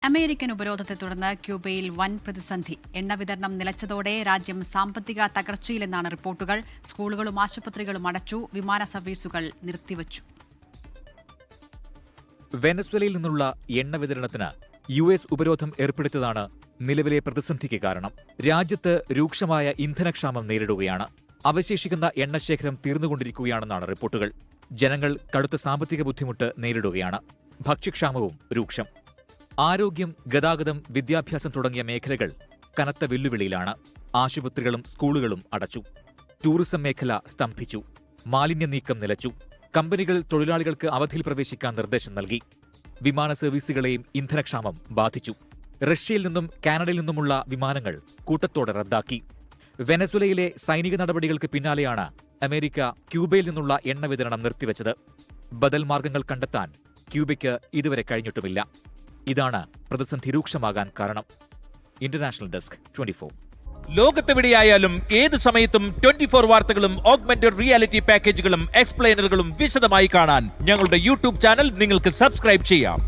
American ഉപരോധത്തെ തുടർന്ന് ക്യൂബയിൽ വൻ പ്രതിസന്ധി. എണ്ണ വിതരണം നിലച്ചതോടെ രാജ്യം സാമ്പത്തിക തകർച്ചയിലെന്നാണ് റിപ്പോർട്ടുകൾ. സ്കൂളുകളും ആശുപത്രികളും അടച്ചു, വിമാന സർവീസുകൾ നിർത്തിവച്ചു. വെനസ്വേലയിൽ നിന്നുള്ള എണ്ണ വിതരണത്തിന് US ഉപരോധം ഏർപ്പെടുത്തിയതാണ് നിലവിലെ പ്രതിസന്ധിക്ക് കാരണം. രാജ്യത്ത് രൂക്ഷമായ ഇന്ധനക്ഷാമം നേരിടുകയാണ്. അവശേഷിക്കുന്ന എണ്ണശേഖരം തീർന്നുകൊണ്ടിരിക്കുകയാണെന്നാണ് റിപ്പോർട്ടുകൾ. ജനങ്ങൾ കടുത്ത സാമ്പത്തിക ബുദ്ധിമുട്ട് നേരിടുകയാണ്. ഭക്ഷ്യക്ഷാമവും രൂക്ഷം. ആരോഗ്യം, ഗതാഗതം, വിദ്യാഭ്യാസം തുടങ്ങിയ മേഖലകൾ കനത്ത വെല്ലുവിളിയിലാണ്. ആശുപത്രികളും സ്കൂളുകളും അടച്ചു. ടൂറിസം മേഖല സ്തംഭിച്ചു. മാലിന്യ നീക്കം നിലച്ചു. കമ്പനികൾ തൊഴിലാളികൾക്ക് അവധിയിൽ പ്രവേശിക്കാൻ നിർദ്ദേശം നൽകി. വിമാന സർവീസുകളെയും ഇന്ധനക്ഷാമം ബാധിച്ചു. റഷ്യയിൽ നിന്നും കാനഡയിൽ നിന്നുമുള്ള വിമാനങ്ങൾ കൂട്ടത്തോടെ റദ്ദാക്കി. വെനസ്വേലയിലെ സൈനിക നടപടികൾക്ക് പിന്നാലെയാണ് അമേരിക്ക ക്യൂബയിൽ നിന്നുള്ള എണ്ണ വിതരണം നിർത്തിവച്ചത്. ബദൽ മാർഗങ്ങൾ കണ്ടെത്താൻ ക്യൂബയ്ക്ക് ഇതുവരെ കഴിഞ്ഞിട്ടുമില്ല. ഇതാണ് പ്രതിസന്ധി രൂക്ഷമാകാൻ കാരണം. International desk 24. ലോകത്തെവിടെയായാലും ഏത് സമയത്തും 24 വാർത്തകളും ഓഗ്മെന്റഡ് റിയാലിറ്റി പാക്കേജുകളും എക്സ്പ്ലെയിനറുകളും വിശദമായി കാണാൻ ഞങ്ങളുടെ യൂട്യൂബ് ചാനൽ നിങ്ങൾക്ക് സബ്സ്ക്രൈബ് ചെയ്യാം.